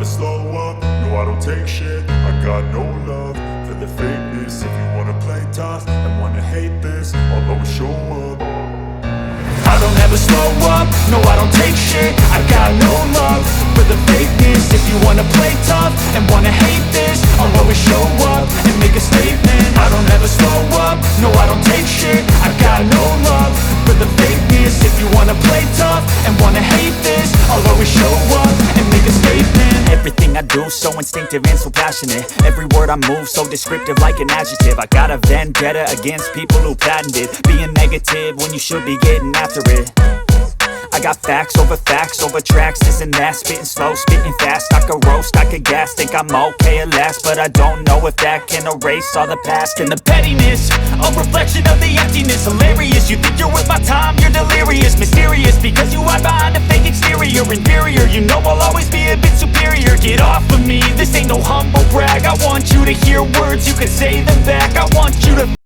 slow up, no I don't take shit. I got no love for the fakeness. If you wanna play tough and wanna hate this, I'll always show up. I don't ever slow up, no I don't take shit. I got no love for the fakeness. If you wanna play tough and wanna hate this, I'll always show up and make a statement. I don't ever slow up, no I don't take shit. I got no love for the fakeness. If you wanna play tough and wanna hate this, I'll always show up and make a statement. Everything I do so instinctive and so passionate. Every word I move so descriptive like an adjective. I got a vendetta against people who patented being negative when you should be getting after it. I got facts over tracks, this and that. Spitting slow, spitting fast, I could roast, I could gas. Think I'm okay at last, but I don't know if that can erase all the past. And the pettiness, a reflection of the emptiness. Hilarious, you think you're worth my time, you're delirious. Mysterious, because you hide behind a fake exterior. Inferior, you know I'll always be a bit superior. Get off of me, this ain't no humble brag. I want you to hear words, you can say them back. I want you to